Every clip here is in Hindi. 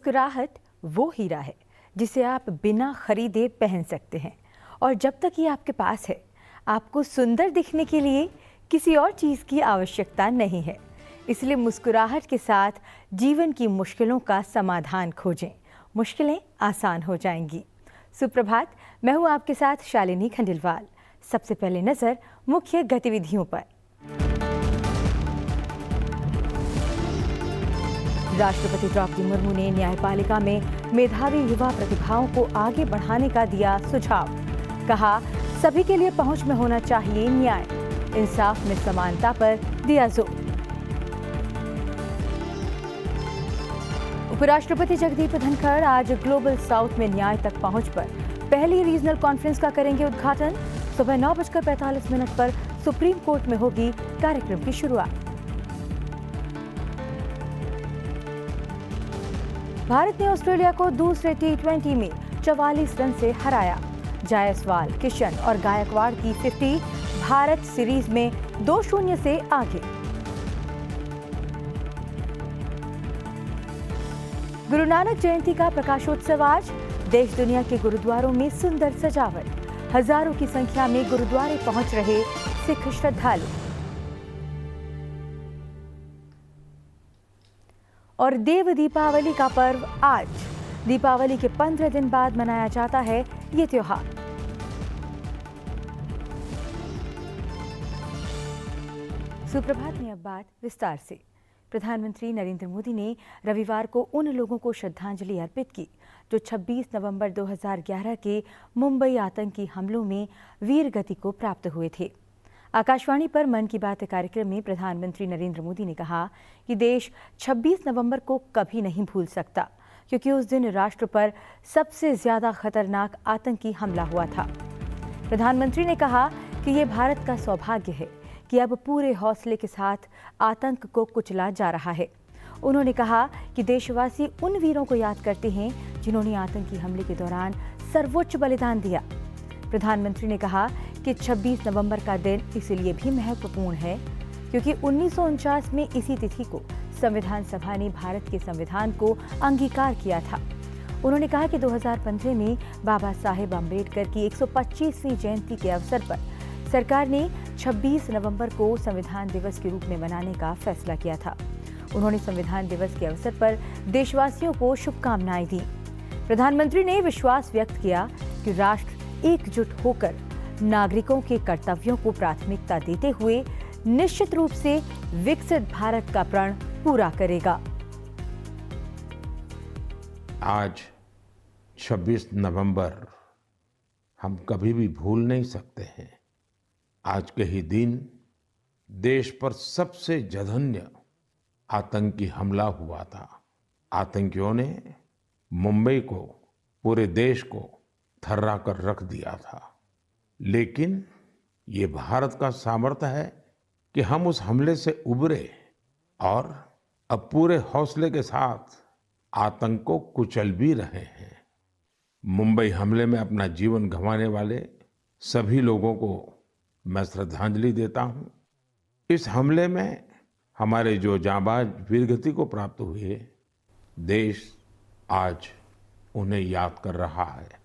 मुस्कुराहट वो हीरा है जिसे आप बिना खरीदे पहन सकते हैं और जब तक ये आपके पास है आपको सुंदर दिखने के लिए किसी और चीज़ की आवश्यकता नहीं है। इसलिए मुस्कुराहट के साथ जीवन की मुश्किलों का समाधान खोजें, मुश्किलें आसान हो जाएंगी। सुप्रभात, मैं हूं आपके साथ शालिनी खंडेलवाल। सबसे पहले नजर मुख्य गतिविधियों पर। राष्ट्रपति द्रौपदी मुर्मू ने न्यायपालिका में मेधावी युवा प्रतिभाओं को आगे बढ़ाने का दिया सुझाव। कहा, सभी के लिए पहुंच में होना चाहिए न्याय, इंसाफ में समानता पर दिया जोर। उपराष्ट्रपति जगदीप धनखड़ आज ग्लोबल साउथ में न्याय तक पहुंच पर पहली रीजनल कॉन्फ्रेंस का करेंगे उद्घाटन। सुबह 9:45 पर सुप्रीम कोर्ट में होगी कार्यक्रम की शुरुआत। भारत ने ऑस्ट्रेलिया को दूसरे T20 में 44 रन से हराया। जायसवाल, किशन और गायकवाड़ की 50, भारत सीरीज में 2-0 से आगे। गुरु नानक जयंती का प्रकाशोत्सव आज। देश दुनिया के गुरुद्वारों में सुंदर सजावट। हजारों की संख्या में गुरुद्वारे पहुंच रहे सिख श्रद्धालु। और देव दीपावली का पर्व आज। दीपावली के 15 दिन बाद मनाया जाता है ये त्योहार। सुप्रभात में अब बात विस्तार से। प्रधानमंत्री नरेंद्र मोदी ने रविवार को उन लोगों को श्रद्धांजलि अर्पित की जो 26 नवंबर 2011 के मुंबई आतंकी हमलों में वीर गति को प्राप्त हुए थे। आकाशवाणी पर मन की बात कार्यक्रम में प्रधानमंत्री नरेंद्र मोदी ने कहा कि देश 26 नवंबर को कभी नहीं भूल सकता, क्योंकि उस दिन राष्ट्र पर सबसे ज्यादा खतरनाक आतंकी हमला हुआ था। प्रधानमंत्री ने कहा कि ये भारत का सौभाग्य है कि अब पूरे हौसले के साथ आतंक को कुचला जा रहा है। उन्होंने कहा कि देशवासी उन वीरों को याद करते हैं जिन्होंने आतंकी हमले के दौरान सर्वोच्च बलिदान दिया। प्रधानमंत्री ने कहा कि 26 नवंबर का दिन इसलिए भी महत्वपूर्ण है क्योंकि 1949 में इसी तिथि को संविधान सभा ने भारत के संविधान को अंगीकार किया था। उन्होंने कहा कि 2015 में बाबा साहेब अम्बेडकर की 125वीं जयंती के अवसर पर सरकार ने 26 नवंबर को संविधान दिवस के रूप में मनाने का फैसला किया था। उन्होंने संविधान दिवस के अवसर पर देशवासियों को शुभकामनाएं दी। प्रधानमंत्री ने विश्वास व्यक्त किया कि राष्ट्र एकजुट होकर नागरिकों के कर्तव्यों को प्राथमिकता देते हुए निश्चित रूप से विकसित भारत का प्रण पूरा करेगा। आज 26 नवंबर हम कभी भी भूल नहीं सकते हैं। आज के ही दिन देश पर सबसे जघन्य आतंकी हमला हुआ था। आतंकियों ने मुंबई को, पूरे देश को थर्रा कर रख दिया था। लेकिन ये भारत का सामर्थ्य है कि हम उस हमले से उबरे और अब पूरे हौसले के साथ आतंक को कुचल भी रहे हैं। मुंबई हमले में अपना जीवन गंवाने वाले सभी लोगों को मैं श्रद्धांजलि देता हूं। इस हमले में हमारे जो जांबाज वीरगति को प्राप्त हुए, देश आज उन्हें याद कर रहा है।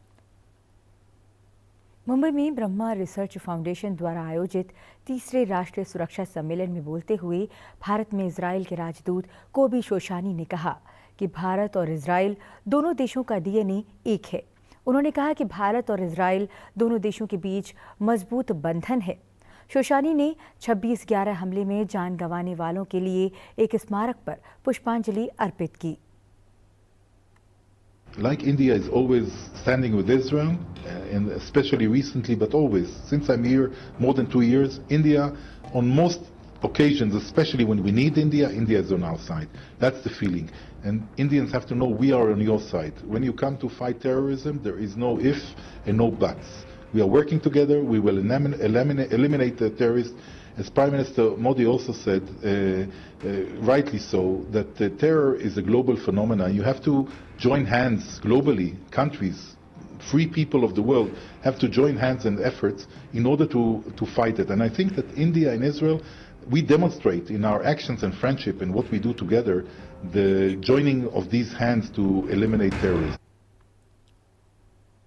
मुंबई में ब्रह्मा रिसर्च फाउंडेशन द्वारा आयोजित तीसरे राष्ट्रीय सुरक्षा सम्मेलन में बोलते हुए भारत में इजराइल के राजदूत कोबी शोशानी ने कहा कि भारत और इजराइल दोनों देशों का डीएनए एक है। उन्होंने कहा कि भारत और इजराइल दोनों देशों के बीच मजबूत बंधन है। शोशानी ने 26/11 हमले में जान गंवाने वालों के लिए एक स्मारक पर पुष्पांजलि अर्पित की। Like India is always standing with Israel, and especially recently, but always, since I'm here more than 2 years, India, on most occasions, especially when we need India, India is on our side. That's the feeling. And Indians have to know we are on your side. When you come to fight terrorism, there is no if and no buts. We are working together. We will eliminate the terrorists. As Prime Minister Modi also said, rightly so, that terror is a global phenomenon. You have to join hands globally. Countries, free people of the world have to join hands and efforts in order to fight it. And I think that India and Israel, we demonstrate in our actions and friendship and what we do together the joining of these hands to eliminate terrorism.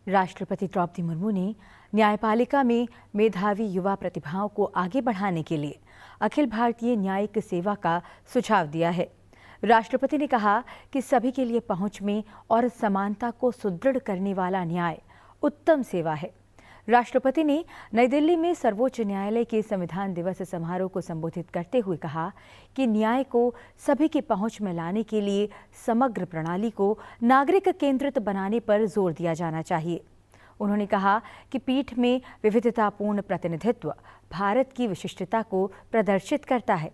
राष्ट्रपति द्रौपदी मुर्मू ने न्यायपालिका में मेधावी युवा प्रतिभाओं को आगे बढ़ाने के लिए अखिल भारतीय न्यायिक सेवा का सुझाव दिया है। राष्ट्रपति ने कहा कि सभी के लिए पहुंच में और समानता को सुदृढ़ करने वाला न्याय उत्तम सेवा है। राष्ट्रपति ने नई दिल्ली में सर्वोच्च न्यायालय के संविधान दिवस समारोह को संबोधित करते हुए कहा कि न्याय को सभी की पहुंच में लाने के लिए समग्र प्रणाली को नागरिक केंद्रित बनाने पर जोर दिया जाना चाहिए। उन्होंने कहा कि पीठ में विविधतापूर्ण प्रतिनिधित्व भारत की विशिष्टता को प्रदर्शित करता है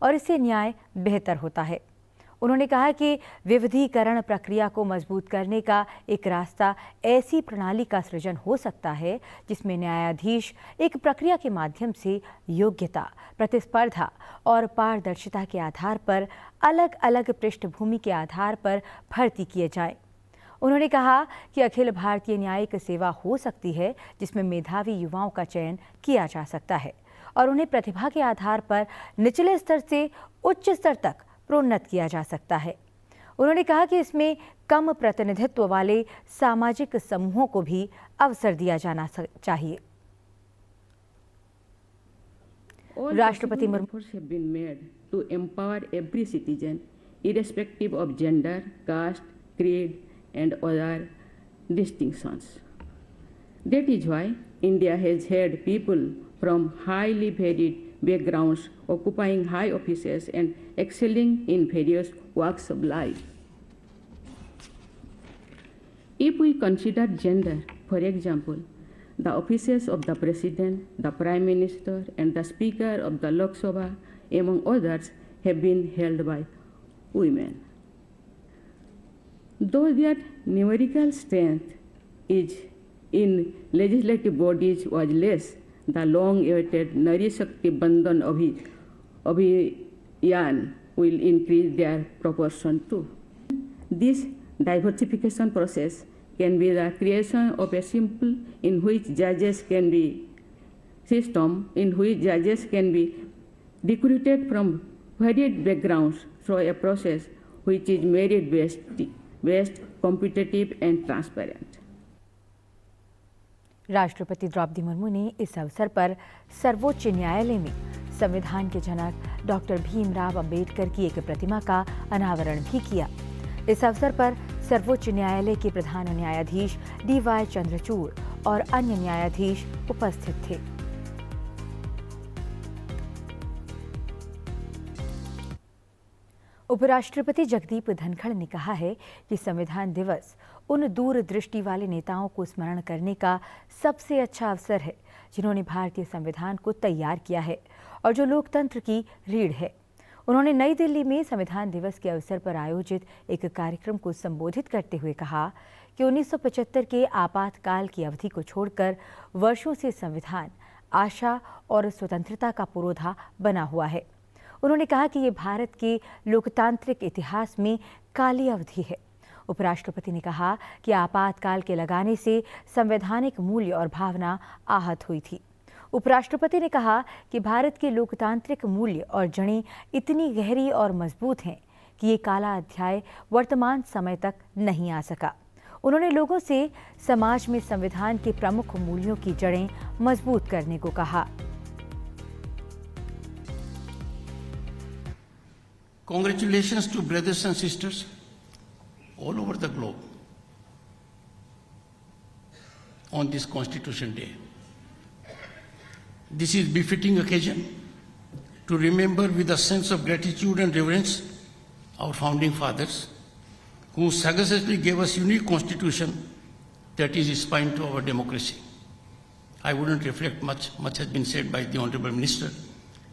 और इससे न्याय बेहतर होता है। उन्होंने कहा कि विविधीकरण प्रक्रिया को मजबूत करने का एक रास्ता ऐसी प्रणाली का सृजन हो सकता है जिसमें न्यायाधीश एक प्रक्रिया के माध्यम से योग्यता, प्रतिस्पर्धा और पारदर्शिता के आधार पर अलग अलग पृष्ठभूमि के आधार पर भर्ती किए जाएं। उन्होंने कहा कि अखिल भारतीय न्यायिक सेवा हो सकती है जिसमें मेधावी युवाओं का चयन किया जा सकता है और उन्हें प्रतिभा के आधार पर निचले स्तर से उच्च स्तर तक प्रोन्नत किया जा सकता है। उन्होंने कहा कि इसमें कम प्रतिनिधित्व वाले सामाजिक समूहों को भी अवसर दिया जाना चाहिए। राष्ट्रपति Murmu have been made to empower every citizen irrespective of gender, caste, creed and other distinctions. That is why India has had people from highly varied backgrounds occupying high offices and excelling in various walks of life. If we consider gender, for example, the offices of the President, the Prime Minister and the Speaker of the Lok Sabha, among others, have been held by women. Though their numerical strength is in legislative bodies was less, the long-awaited Nari Shakti Bandhan Abhiyan will increase their proportion too. This diversification process can be the creation of a system in which judges can be recruited from varied backgrounds through a process which is merit-based, competitive and transparent. राष्ट्रपति द्रौपदी मुर्मू ने इस अवसर पर सर्वोच्च न्यायालय में संविधान के जनक डॉक्टर भीमराव अंबेडकर की एक प्रतिमा का अनावरण भी किया। इस अवसर पर सर्वोच्च न्यायालय के प्रधान न्यायाधीश डी.वाई. चंद्रचूड़ और अन्य न्यायाधीश उपस्थित थे। उपराष्ट्रपति जगदीप धनखड़ ने कहा है कि संविधान दिवस उन दूरदृष्टि वाले नेताओं को स्मरण करने का सबसे अच्छा अवसर है जिन्होंने भारतीय संविधान को तैयार किया है और जो लोकतंत्र की रीढ़ है। उन्होंने नई दिल्ली में संविधान दिवस के अवसर पर आयोजित एक कार्यक्रम को संबोधित करते हुए कहा कि 1975 के आपातकाल की अवधि को छोड़कर वर्षों से संविधान आशा और स्वतंत्रता का पुरोधा बना हुआ है। उन्होंने कहा कि ये भारत के लोकतांत्रिक इतिहास में काली अवधि है। उपराष्ट्रपति ने कहा कि आपातकाल के लगाने से संवैधानिक मूल्य और भावना आहत हुई थी। उपराष्ट्रपति ने कहा कि भारत के लोकतांत्रिक मूल्य और जड़ें इतनी गहरी और मजबूत हैं कि ये काला अध्याय वर्तमान समय तक नहीं आ सका। उन्होंने लोगों से समाज में संविधान के प्रमुख मूल्यों की जड़ें मजबूत करने को कहा। Congratulations to brothers and sisters all over the globe on this Constitution Day. This is a befitting occasion to remember with a sense of gratitude and reverence our founding fathers who sagaciously gave us a unique constitution that is a spine to our democracy. I wouldn't reflect much has been said by the Honorable Minister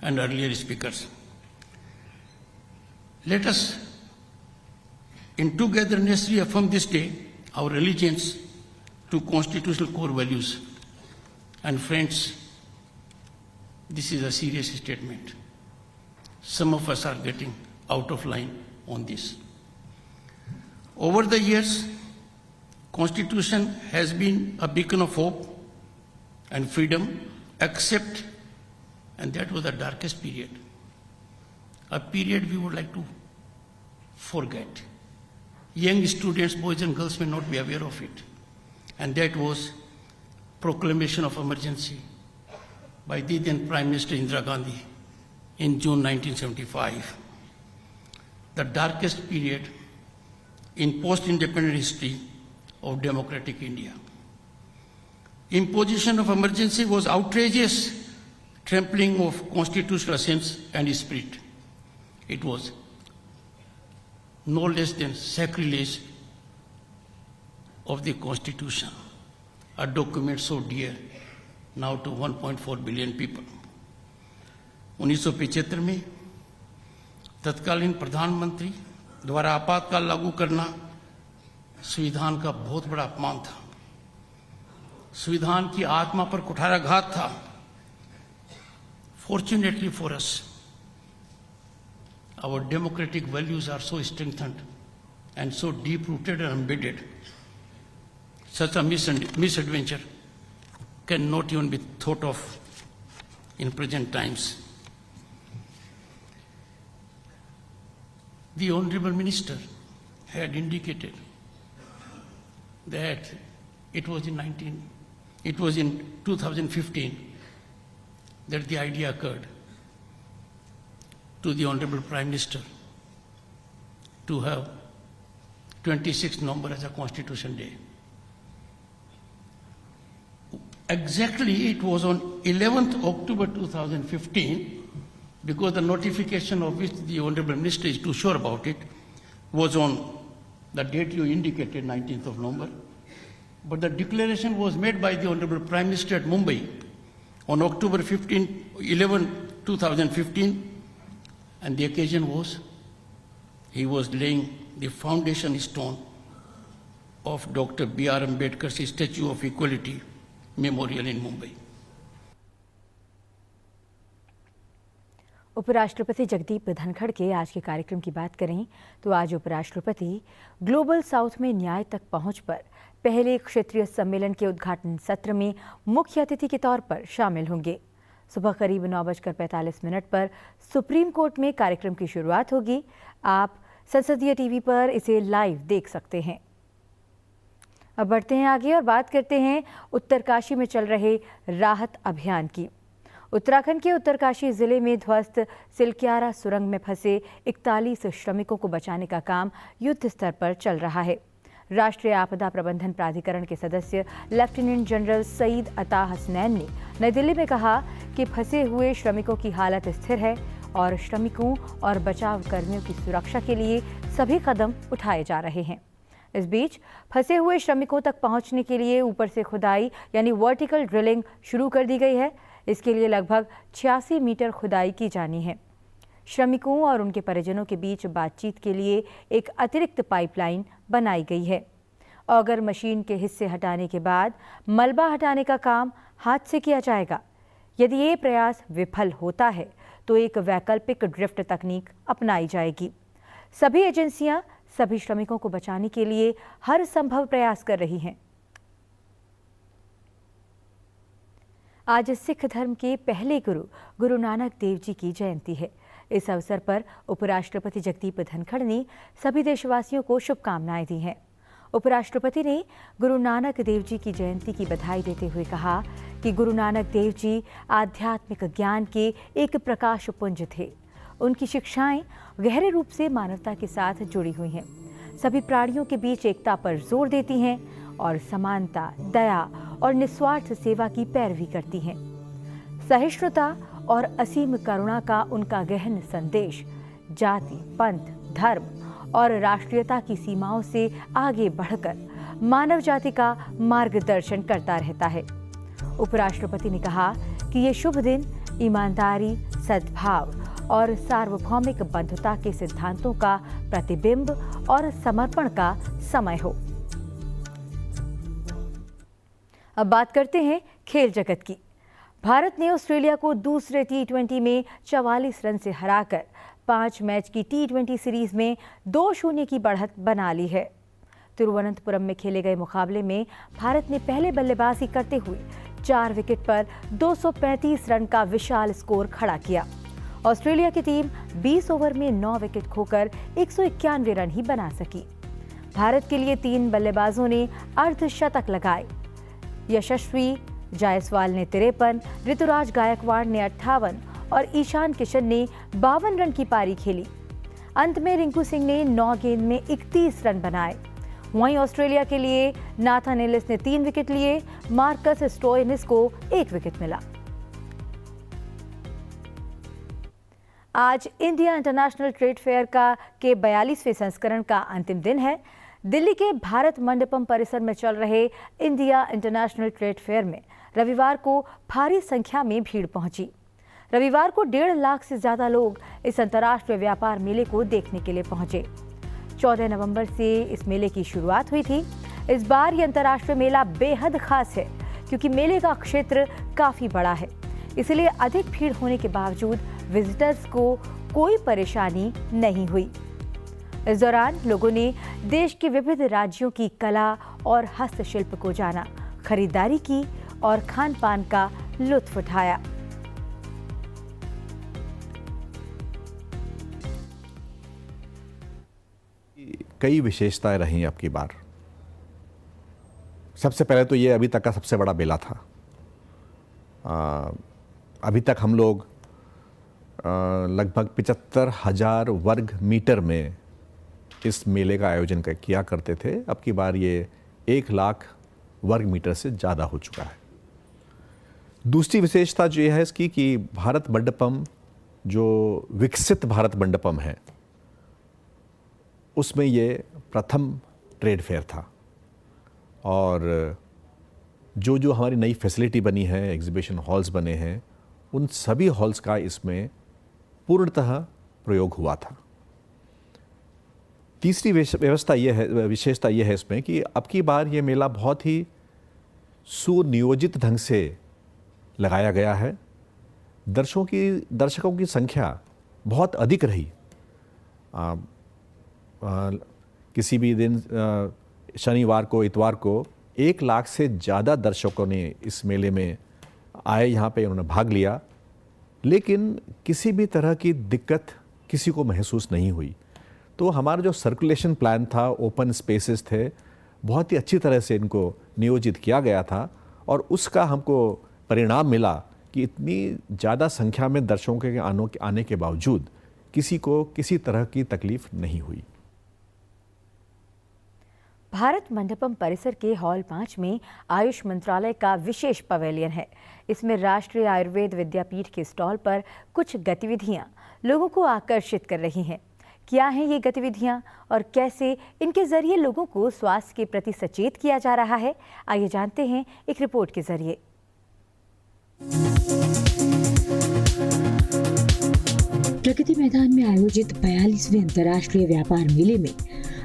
and earlier speakers. Let us in togetherness reaffirm this day our allegiance to constitutional core values. And friends, this is a serious statement. Some of us are getting out of line on this. Over the years, Constitution has been a beacon of hope and freedom, except, and that was the darkest period, a period we would like to forget. Young students, boys and girls, may not be aware of it. And that was proclamation of emergency by the then Prime Minister Indira Gandhi in June 1975. The darkest period in post-independent history of democratic India. Imposition of emergency was outrageous, trampling of constitutional essence and spirit. It was no less than sacrilege of the Constitution, a document so dear now to 1.4 billion people. 1975 में तत्कालीन प्रधानमंत्री द्वारा आपातकाल लागू करना संविधान का बहुत बड़ा अपमान था, संविधान की आत्मा पर कुठाराघात था. Fortunately for us, our democratic values are so strengthened and so deep-rooted and embedded. Such a misadventure cannot even be thought of in present times. The Honorable Minister had indicated that it was in 2015 that the idea occurred to the Honorable Prime Minister to have 26th November as a Constitution Day. Exactly, it was on 11th October 2015, because the notification of which the Honorable Minister is too sure about it was on the date you indicated, 19th of November. But the declaration was made by the Honorable Prime Minister at Mumbai on October 11, 2015, and the occasion was he was laying the foundation stone of Dr. B.R. Ambedkar's Statue of Equality Memorial in Mumbai. उपराष्ट्रपति जगदीप धनखड़ के आज के कार्यक्रम की बात करें तो आज उपराष्ट्रपति ग्लोबल साउथ में न्याय तक पहुंच पर पहले क्षेत्रीय सम्मेलन के उद्घाटन सत्र में मुख्य अतिथि के तौर पर शामिल होंगे. सुबह करीब 9:45 पर सुप्रीम कोर्ट में कार्यक्रम की शुरुआत होगी. आप संसदीय टीवी पर इसे लाइव देख सकते हैं. अब बढ़ते हैं आगे और बात करते हैं उत्तरकाशी में चल रहे राहत अभियान की. उत्तराखंड के उत्तरकाशी जिले में ध्वस्त सिलक्यारा सुरंग में फंसे 41 श्रमिकों को बचाने का काम युद्ध स्तर पर चल रहा है. राष्ट्रीय आपदा प्रबंधन प्राधिकरण के सदस्य लेफ्टिनेंट जनरल सईद अता हसनैन ने नई दिल्ली में कहा कि फंसे हुए श्रमिकों की हालत स्थिर है और श्रमिकों और बचाव कर्मियों की सुरक्षा के लिए सभी कदम उठाए जा रहे हैं. इस बीच फंसे हुए श्रमिकों तक पहुंचने के लिए ऊपर से खुदाई यानी वर्टिकल ड्रिलिंग शुरू कर दी गई है. इसके लिए लगभग 86 मीटर खुदाई की जानी है. श्रमिकों और उनके परिजनों के बीच बातचीत के लिए एक अतिरिक्त पाइपलाइन बनाई गई है. ऑगर मशीन के हिस्से हटाने के बाद मलबा हटाने का काम हाथ से किया जाएगा. यदि ये प्रयास विफल होता है तो एक वैकल्पिक ड्रिफ्ट तकनीक अपनाई जाएगी. सभी एजेंसियां सभी श्रमिकों को बचाने के लिए हर संभव प्रयास कर रही हैं. आज सिख धर्म के पहले गुरु नानक देव जी की जयंती है. इस अवसर पर उपराष्ट्रपति जगदीप धनखड़ ने सभी देशवासियों को शुभकामनाएं दी हैं. उपराष्ट्रपति ने गुरु नानक देव जी की जयंती की बधाई देते हुए कहा कि गुरु नानक देव जी आध्यात्मिक ज्ञान के एक प्रकाश पुंज थे. उनकी शिक्षाएं गहरे रूप से मानवता के साथ जुड़ी हुई हैं, सभी प्राणियों के बीच एकता पर जोर देती हैं और समानता, दया और निस्वार्थ सेवा की पैरवी करती हैं. सहिष्णुता और असीम करुणा का उनका गहन संदेश जाति, पंथ, धर्म और राष्ट्रीयता की सीमाओं से आगे बढ़कर मानव जाति का मार्गदर्शन करता रहता है. उपराष्ट्रपति ने कहा कि ये शुभ दिन ईमानदारी, सद्भाव और सार्वभौमिक बंधुता के सिद्धांतों का प्रतिबिंब और समर्पण का समय हो. अब बात करते हैं खेल जगत की. भारत ने ऑस्ट्रेलिया को दूसरे T20 में 44 रन से हराकर 5 मैच की T20 सीरीज में 2-0 की बढ़त बना ली है. तिरुवनंतपुरम में खेले गए मुकाबले में भारत ने पहले बल्लेबाजी करते हुए 4 विकेट पर 235 रन का विशाल स्कोर खड़ा किया. ऑस्ट्रेलिया की टीम 20 ओवर में 9 विकेट खोकर 191 रन ही बना सकी। भारत के लिए 3 बल्लेबाजों ने अर्धशतक लगाए। यशस्वी जायसवाल ने 53, ऋतुराज गायकवाड़ ने 58 और ईशान किशन ने 52 रन की पारी खेली। अंत में रिंकू सिंह ने 9 गेंद में 31 रन बनाए। वहीं ऑस्ट्रेलिया के लिए नाथन एलिस ने 3 विकेट लिए, मार्कस स्टोइनिस को 1 विकेट मिला। आज इंडिया इंटरनेशनल ट्रेड फेयर के 42वें संस्करण का अंतिम दिन है। दिल्ली के भारत मंडपम परिसर में चल रहे इंडिया इंटरनेशनल ट्रेड फेयर में रविवार को भारी संख्या में भीड़ पहुंची। रविवार को 1.5 लाख से ज्यादा लोग इस अंतर्राष्ट्रीय व्यापार मेले को देखने के लिए पहुंचे। 14 नवंबर से इस मेले की शुरुआत हुई थी। इस बार ये अंतर्राष्ट्रीय मेला बेहद खास है क्योंकि मेले का क्षेत्र काफी बड़ा है, इसलिए अधिक भीड़ होने के बावजूद विजिटर्स को कोई परेशानी नहीं हुई। इस दौरान लोगों ने देश के विविध राज्यों की कला और हस्तशिल्प को जाना, खरीदारी की और खान पान का लुत्फ उठाया। कई विशेषताएं रही अब की बार। सबसे पहले तो ये अभी तक का सबसे बड़ा मेला था। अभी तक हम लोग लगभग 75,000 वर्ग मीटर में इस मेले का आयोजन किया करते थे। अब की बार ये 1 लाख वर्ग मीटर से ज़्यादा हो चुका है। दूसरी विशेषता जो है इसकी कि भारत मंडपम, जो विकसित भारत मंडपम है, उसमें ये प्रथम ट्रेड फेयर था और जो हमारी नई फैसिलिटी बनी है, एग्जीबिशन हॉल्स बने हैं, उन सभी हॉल्स का इसमें पूर्णतः प्रयोग हुआ था। तीसरी विशेषता यह है इसमें कि अब की बार ये मेला बहुत ही सुनियोजित ढंग से लगाया गया है। दर्शकों की संख्या बहुत अधिक रही। किसी भी दिन शनिवार को, इतवार को 1 लाख से ज़्यादा दर्शकों ने इस मेले में आए, यहाँ पे उन्होंने भाग लिया, लेकिन किसी भी तरह की दिक्कत किसी को महसूस नहीं हुई। तो हमारा जो सर्कुलेशन प्लान था, ओपन स्पेसेस थे, बहुत ही अच्छी तरह से इनको नियोजित किया गया था और उसका हमको परिणाम मिला कि इतनी ज़्यादा संख्या में दर्शकों के आने के बावजूद किसी को किसी तरह की तकलीफ नहीं हुई। भारत मंडपम परिसर के हॉल 5 में आयुष मंत्रालय का विशेष पवेलियन है। इसमें राष्ट्रीय आयुर्वेद विद्यापीठ के स्टॉल पर कुछ गतिविधियां लोगों को आकर्षित कर रही हैं। क्या हैं ये गतिविधियां और कैसे इनके जरिए लोगों को स्वास्थ्य के प्रति सचेत किया जा रहा है, आइए जानते हैं एक रिपोर्ट के जरिए। प्रगति मैदान में आयोजित 42वें अंतर्राष्ट्रीय व्यापार मेले में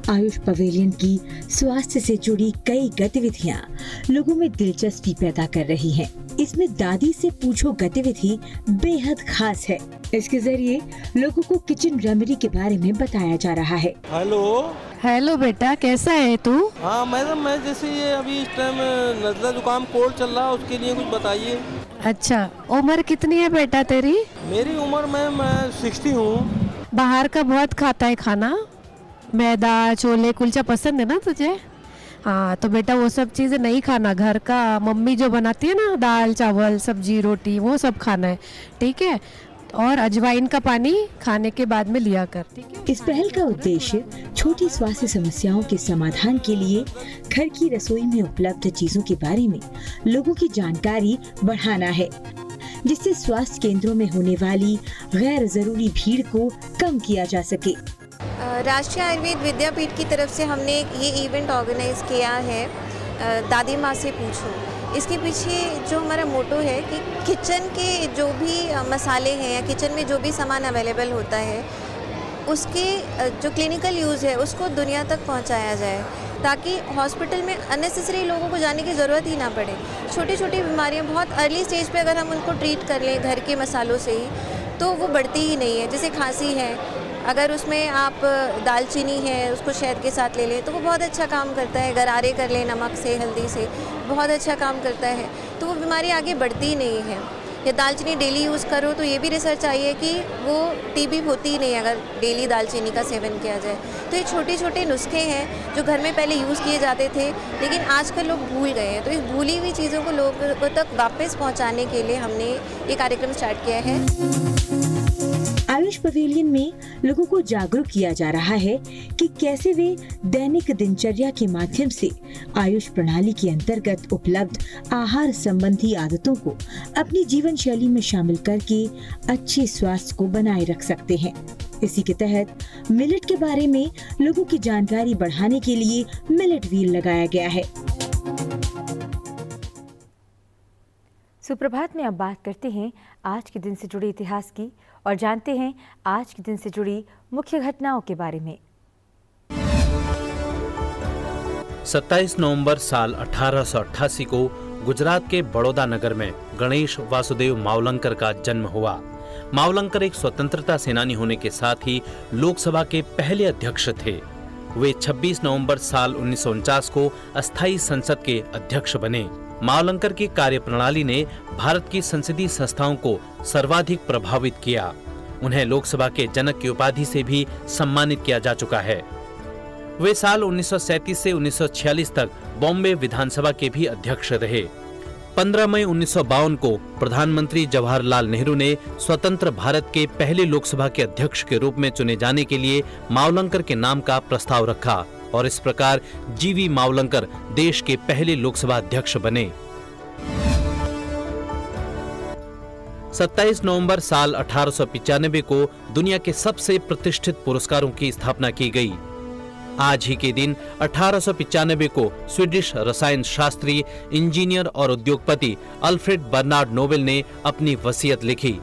आयुष पवेलियन की स्वास्थ्य से जुड़ी कई गतिविधियां लोगों में दिलचस्पी पैदा कर रही हैं। इसमें दादी से पूछो गतिविधि बेहद खास है। इसके जरिए लोगों को किचन रेमेडी के बारे में बताया जा रहा है। हेलो बेटा, कैसा है तू? हाँ मैडम, मैं जैसे ये अभी इस टाइम नज़ला जुकाम कोल्ड चल रहा है, उसके लिए कुछ बताइए। अच्छा, उम्र कितनी है बेटा तेरी? मेरी उम्र मैं 60 हूँ। बाहर का बहुत खाता है खाना, मैदा, छोले, कुलचा पसंद है ना तुझे? हाँ तो बेटा वो सब चीज़ें नहीं खाना, घर का मम्मी जो बनाती है ना, दाल चावल सब्जी रोटी, वो सब खाना है, ठीक है? और अजवाइन का पानी खाने के बाद में लिया कर, ठीक है? इस पहल का उद्देश्य छोटी स्वास्थ्य समस्याओं के समाधान के लिए घर की रसोई में उपलब्ध चीजों के बारे में लोगों की जानकारी बढ़ाना है, जिससे स्वास्थ्य केंद्रों में होने वाली गैर जरूरी भीड़ को कम किया जा सके। राष्ट्रीय आयुर्वेद विद्यापीठ की तरफ से हमने ये इवेंट ऑर्गेनाइज किया है, दादी माँ से पूछो। इसके पीछे जो हमारा मोटो है कि किचन के जो भी मसाले हैं या किचन में जो भी सामान अवेलेबल होता है, उसके जो क्लिनिकल यूज़ है उसको दुनिया तक पहुंचाया जाए, ताकि हॉस्पिटल में अननेसेसरी लोगों को जाने की ज़रूरत ही ना पड़े। छोटी छोटी बीमारियां बहुत अर्ली स्टेज पे अगर हम उनको ट्रीट कर लें घर के मसालों से ही, तो वो बढ़ती ही नहीं है। जैसे खांसी है, अगर उसमें आप दालचीनी है उसको शहद के साथ ले लें तो वो बहुत अच्छा काम करता है। गरारे कर लें नमक से, हल्दी से, बहुत अच्छा काम करता है, तो वो बीमारी आगे बढ़ती ही नहीं है। या दालचीनी डेली यूज़ करो, तो ये भी रिसर्च आई है कि वो टीबी होती ही नहीं अगर डेली दालचीनी का सेवन किया जाए। तो ये छोटे छोटे नुस्खे हैं जो घर में पहले यूज़ किए जाते थे, लेकिन आजकल लोग भूल गए हैं। तो इस भूली हुई चीज़ों को लोगों तक वापस पहुँचाने के लिए हमने ये कार्यक्रम स्टार्ट किया है। आयुष पवेलियन में लोगों को जागरूक किया जा रहा है कि कैसे वे दैनिक दिनचर्या के माध्यम से आयुष प्रणाली के अंतर्गत उपलब्ध आहार संबंधी आदतों को अपनी जीवन शैली में शामिल करके अच्छे स्वास्थ्य को बनाए रख सकते हैं। इसी के तहत मिलेट के बारे में लोगों की जानकारी बढ़ाने के लिए मिलेट व्हील लगाया गया है। सुप्रभात में अब बात करते हैं आज के दिन से जुड़े इतिहास की और जानते हैं आज के दिन से जुड़ी मुख्य घटनाओं के बारे में। 27 नवंबर साल 1888 को गुजरात के बड़ौदा नगर में गणेश वासुदेव मावलंकर का जन्म हुआ। मावलंकर एक स्वतंत्रता सेनानी होने के साथ ही लोकसभा के पहले अध्यक्ष थे। वे 26 नवंबर साल 1949 को अस्थायी संसद के अध्यक्ष बने। मावलंकर की कार्यप्रणाली ने भारत की संसदीय संस्थाओं को सर्वाधिक प्रभावित किया। उन्हें लोकसभा के जनक की उपाधि से भी सम्मानित किया जा चुका है। वे साल 1937 से 1946 तक बॉम्बे विधानसभा के भी अध्यक्ष रहे। 15 मई 1952 को प्रधानमंत्री जवाहरलाल नेहरू ने स्वतंत्र भारत के पहले लोकसभा के अध्यक्ष के रूप में चुने जाने के लिए मावलंकर के नाम का प्रस्ताव रखा और इस प्रकार जीवी मावलंकर देश के पहले लोकसभा अध्यक्ष बने। 27 नवंबर साल 1895 को दुनिया के सबसे प्रतिष्ठित पुरस्कारों की स्थापना की गई। आज ही के दिन 1895 को स्वीडिश रसायन शास्त्री, इंजीनियर और उद्योगपति अल्फ्रेड बर्नार्ड नोबेल ने अपनी वसीयत लिखी,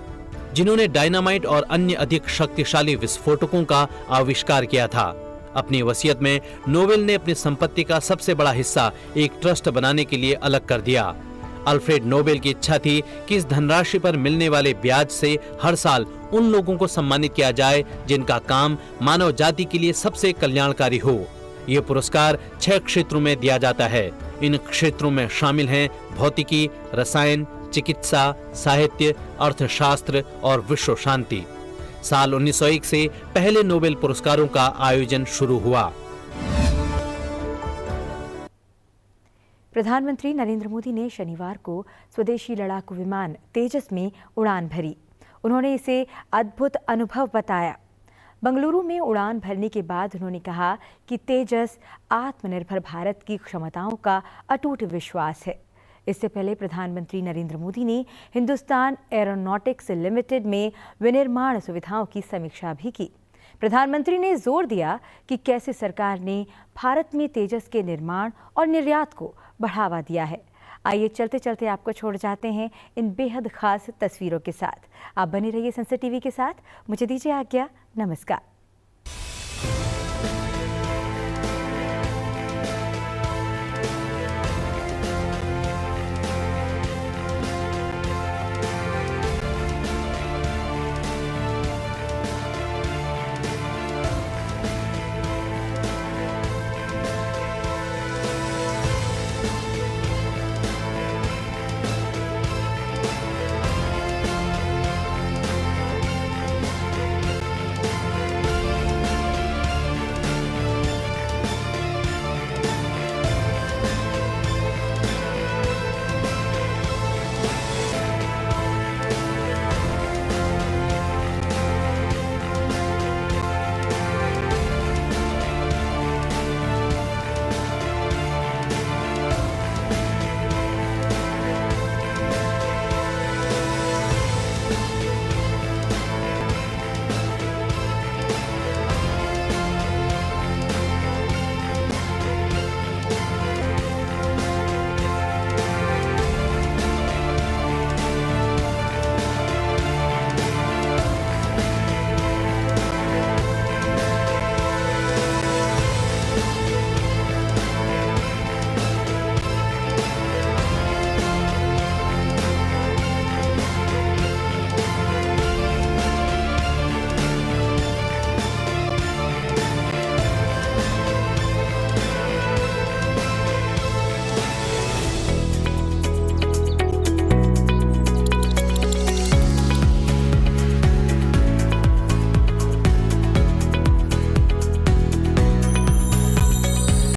जिन्होंने डायनामाइट और अन्य अधिक शक्तिशाली विस्फोटकों का आविष्कार किया था। अपनी वसीयत में नोबेल ने अपनी संपत्ति का सबसे बड़ा हिस्सा एक ट्रस्ट बनाने के लिए अलग कर दिया। अल्फ्रेड नोबेल की इच्छा थी कि इस धनराशि पर मिलने वाले ब्याज से हर साल उन लोगों को सम्मानित किया जाए जिनका काम मानव जाति के लिए सबसे कल्याणकारी हो। ये पुरस्कार 6 क्षेत्रों में दिया जाता है। इन क्षेत्रों में शामिल हैं भौतिकी, रसायन, चिकित्सा, साहित्य, अर्थशास्त्र और विश्व शांति। साल 1901 से पहले नोबेल पुरस्कारों का आयोजन शुरू हुआ। प्रधानमंत्री नरेंद्र मोदी ने शनिवार को स्वदेशी लड़ाकू विमान तेजस में उड़ान भरी। उन्होंने इसे अद्भुत अनुभव बताया। बंगलुरु में उड़ान भरने के बाद उन्होंने कहा कि तेजस आत्मनिर्भर भारत की क्षमताओं का अटूट विश्वास है। इससे पहले प्रधानमंत्री नरेंद्र मोदी ने हिंदुस्तान एरोनॉटिक्स लिमिटेड में विनिर्माण सुविधाओं की समीक्षा भी की। प्रधानमंत्री ने जोर दिया कि कैसे सरकार ने भारत में तेजस के निर्माण और निर्यात को बढ़ावा दिया है। आइए चलते चलते आपको छोड़ जाते हैं इन बेहद खास तस्वीरों के साथ। आप बने रहिए संसद टीवी के साथ। मुझे दीजिए आज्ञा। नमस्कार।